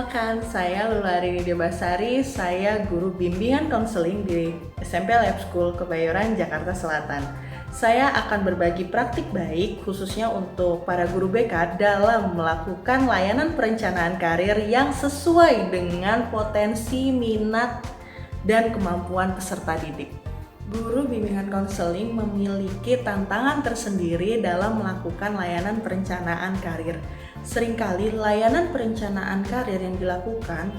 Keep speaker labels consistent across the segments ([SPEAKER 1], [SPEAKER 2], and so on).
[SPEAKER 1] Perkenalkan, saya Lularini Debasari, saya guru bimbingan konseling di SMP Lab School Kebayoran, Jakarta Selatan. Saya akan berbagi praktik baik khususnya untuk para guru BK dalam melakukan layanan perencanaan karir yang sesuai dengan potensi, minat, dan kemampuan peserta didik. Guru bimbingan konseling memiliki tantangan tersendiri dalam melakukan layanan perencanaan karir. Seringkali layanan perencanaan karir yang dilakukan,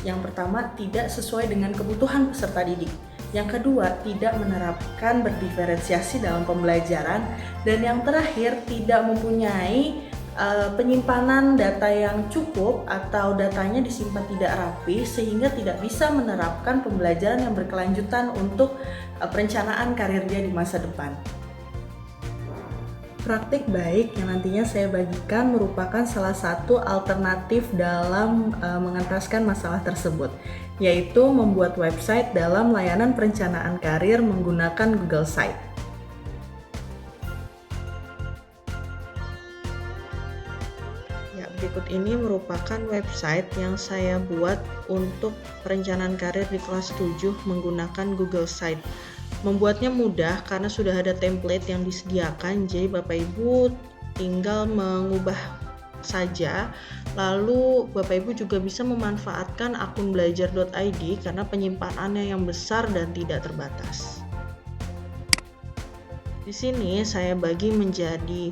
[SPEAKER 1] yang pertama tidak sesuai dengan kebutuhan peserta didik. Yang kedua, tidak menerapkan berdiferensiasi dalam pembelajaran. Dan yang terakhir, tidak mempunyai penyimpanan data yang cukup atau datanya disimpan tidak rapi sehingga tidak bisa menerapkan pembelajaran yang berkelanjutan untuk perencanaan karirnya di masa depan. Praktik baik yang nantinya saya bagikan merupakan salah satu alternatif dalam mengentaskan masalah tersebut, yaitu membuat website dalam layanan perencanaan karir menggunakan Google Site. Ya, berikut ini merupakan website yang saya buat untuk perencanaan karir di kelas 7 menggunakan Google Site. Membuatnya mudah karena sudah ada template yang disediakan, jadi Bapak Ibu tinggal mengubah saja. Lalu Bapak Ibu juga bisa memanfaatkan akun belajar.id karena penyimpanannya yang besar dan tidak terbatas. Di sini saya bagi menjadi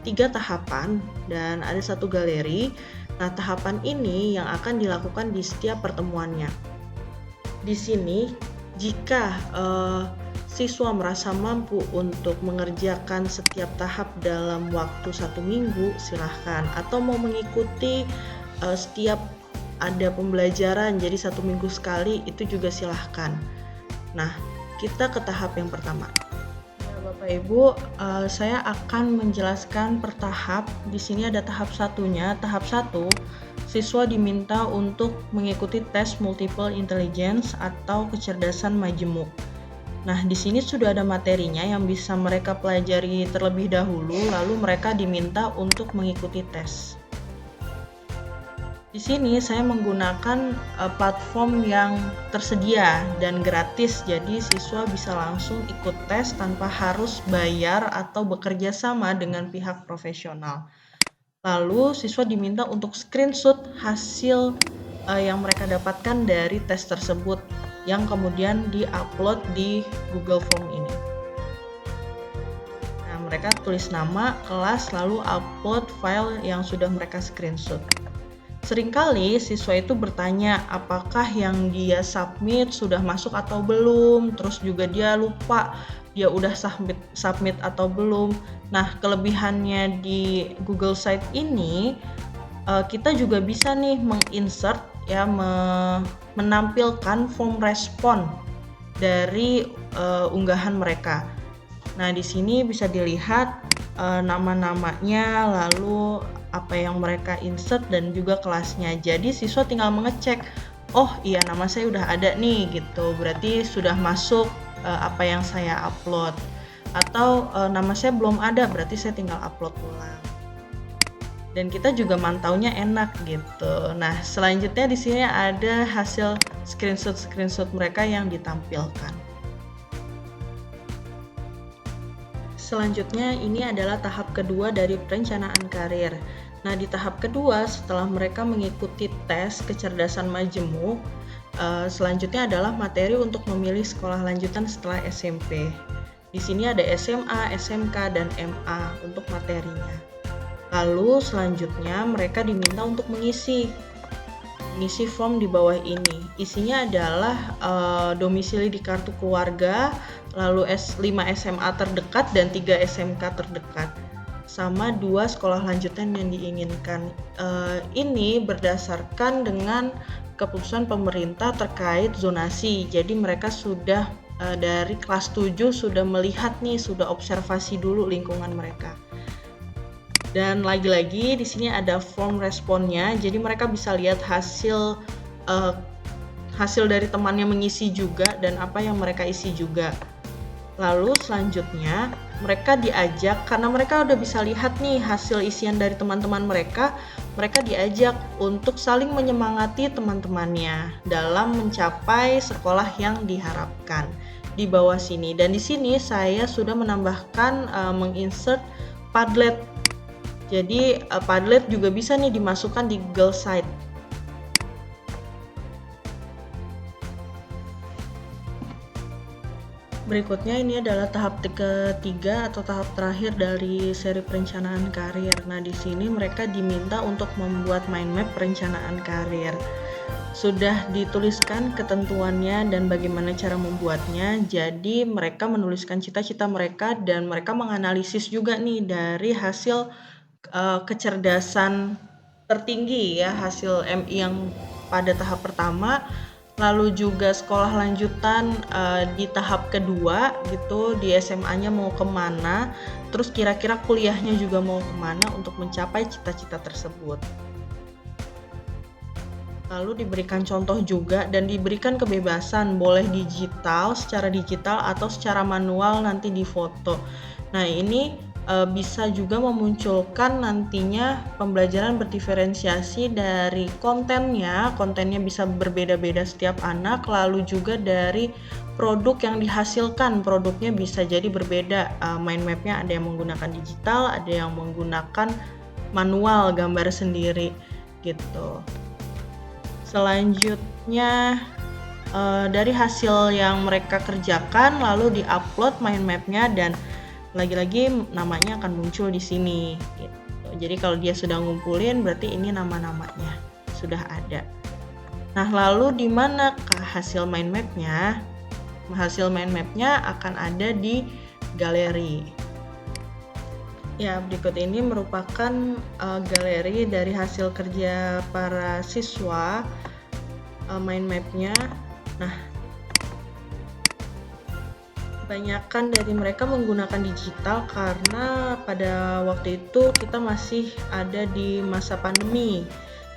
[SPEAKER 1] 3 tahapan dan ada 1 galeri. Nah, tahapan ini yang akan dilakukan di setiap pertemuannya. Di sini jika siswa merasa mampu untuk mengerjakan setiap tahap dalam waktu 1 minggu, silahkan. Atau mau mengikuti setiap ada pembelajaran jadi 1 minggu sekali, itu juga silahkan. Nah, kita ke tahap yang pertama. Ya, Bapak Ibu, saya akan menjelaskan per tahap. Di sini ada tahap satunya. Tahap 1, siswa diminta untuk mengikuti tes multiple intelligence atau kecerdasan majemuk. Nah, di sini sudah ada materinya yang bisa mereka pelajari terlebih dahulu, lalu mereka diminta untuk mengikuti tes. Di sini saya menggunakan platform yang tersedia dan gratis, jadi siswa bisa langsung ikut tes tanpa harus bayar atau bekerja sama dengan pihak profesional. Lalu siswa diminta untuk screenshot hasil yang mereka dapatkan dari tes tersebut, yang kemudian di-upload di Google Form ini. Nah, mereka tulis nama, kelas, lalu upload file yang sudah mereka screenshot. Seringkali siswa itu bertanya apakah yang dia submit sudah masuk atau belum, terus juga dia lupa dia udah submit atau belum. Nah, kelebihannya di Google Site ini, kita juga bisa nih menginsert ya, menampilkan form respon dari unggahan mereka. Nah, di sini bisa dilihat nama-namanya, lalu apa yang mereka insert dan juga kelasnya. Jadi siswa tinggal mengecek, oh iya nama saya udah ada nih gitu, berarti sudah masuk apa yang saya upload. Atau nama saya belum ada, berarti saya tinggal upload ulang. Dan kita juga mantaunya enak gitu. Nah, selanjutnya di sini ada hasil screenshot mereka yang ditampilkan. Selanjutnya ini adalah tahap kedua dari perencanaan karir. Nah, di tahap kedua setelah mereka mengikuti tes kecerdasan majemuk, selanjutnya adalah materi untuk memilih sekolah lanjutan setelah SMP. Di sini ada SMA, SMK, dan MA untuk materinya. Lalu selanjutnya mereka diminta untuk mengisi form di bawah ini. Isinya adalah domisili di kartu keluarga, lalu 5 SMA terdekat dan 3 SMK terdekat, sama 2 sekolah lanjutan yang diinginkan. Ini berdasarkan dengan keputusan pemerintah terkait zonasi. Jadi mereka sudah dari kelas 7 sudah melihat nih, sudah observasi dulu lingkungan mereka. Dan lagi-lagi di sini ada form responnya, jadi mereka bisa lihat hasil dari temannya mengisi juga dan apa yang mereka isi juga. Lalu selanjutnya mereka diajak, karena mereka udah bisa lihat nih hasil isian dari teman-teman mereka mereka diajak untuk saling menyemangati teman-temannya dalam mencapai sekolah yang diharapkan di bawah sini. Dan di sini saya sudah menambahkan menginsert Padlet. Jadi Padlet juga bisa nih dimasukkan di Google Site. Berikutnya ini adalah tahap ketiga atau tahap terakhir dari seri perencanaan karir. Nah, di sini mereka diminta untuk membuat mind map perencanaan karir. Sudah dituliskan ketentuannya dan bagaimana cara membuatnya. Jadi mereka menuliskan cita-cita mereka dan mereka menganalisis juga nih dari hasil kecerdasan tertinggi ya, hasil MI yang pada tahap pertama, lalu juga sekolah lanjutan di tahap kedua gitu, di SMA-nya mau kemana, terus kira-kira kuliahnya juga mau kemana untuk mencapai cita-cita tersebut. Lalu diberikan contoh juga dan diberikan kebebasan, boleh secara digital atau secara manual nanti di foto. Nah, ini bisa juga memunculkan nantinya pembelajaran berdiferensiasi dari kontennya bisa berbeda-beda setiap anak, lalu juga dari produk yang dihasilkan, produknya bisa jadi berbeda. Mind mapnya ada yang menggunakan digital, ada yang menggunakan manual gambar sendiri gitu. Selanjutnya dari hasil yang mereka kerjakan lalu di-upload mind mapnya dan lagi-lagi namanya akan muncul di sini gitu. Jadi kalau dia sudah ngumpulin berarti ini nama-namanya sudah ada. Nah, lalu di manakah hasil mind mapnya? Hasil mind mapnya akan ada di galeri. Ya, berikut ini merupakan galeri dari hasil kerja para siswa mind mapnya. Nah, kebanyakan dari mereka menggunakan digital karena pada waktu itu kita masih ada di masa pandemi.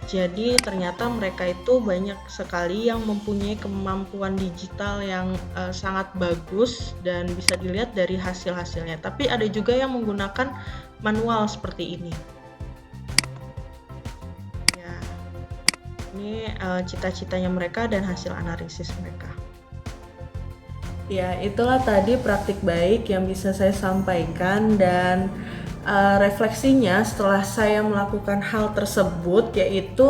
[SPEAKER 1] Jadi ternyata mereka itu banyak sekali yang mempunyai kemampuan digital yang sangat bagus dan bisa dilihat dari hasil-hasilnya. Tapi ada juga yang menggunakan manual seperti ini. Ya, ini cita-citanya mereka dan hasil analisis mereka. Ya, itulah tadi praktik baik yang bisa saya sampaikan dan refleksinya setelah saya melakukan hal tersebut yaitu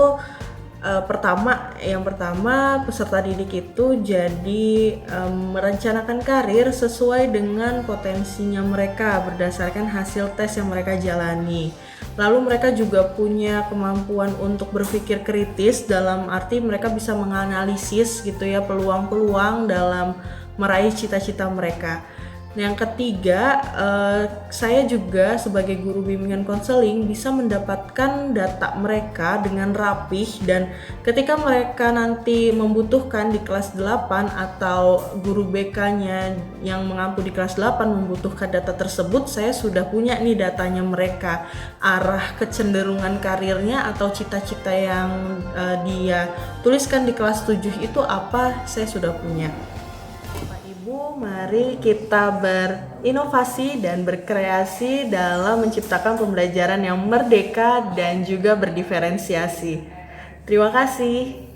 [SPEAKER 1] yang pertama peserta didik itu jadi merencanakan karir sesuai dengan potensinya mereka berdasarkan hasil tes yang mereka jalani. Lalu mereka juga punya kemampuan untuk berpikir kritis dalam arti mereka bisa menganalisis gitu ya peluang-peluang dalam meraih cita-cita mereka. Yang ketiga, saya juga sebagai guru bimbingan konseling bisa mendapatkan data mereka dengan rapih dan ketika mereka nanti membutuhkan di kelas 8 atau guru BK-nya yang mengampu di kelas 8 membutuhkan data tersebut, saya sudah punya nih datanya mereka, arah kecenderungan karirnya atau cita-cita yang dia tuliskan di kelas 7 itu apa, saya sudah punya. Mari kita berinovasi dan berkreasi dalam menciptakan pembelajaran yang merdeka dan juga berdiferensiasi. Terima kasih.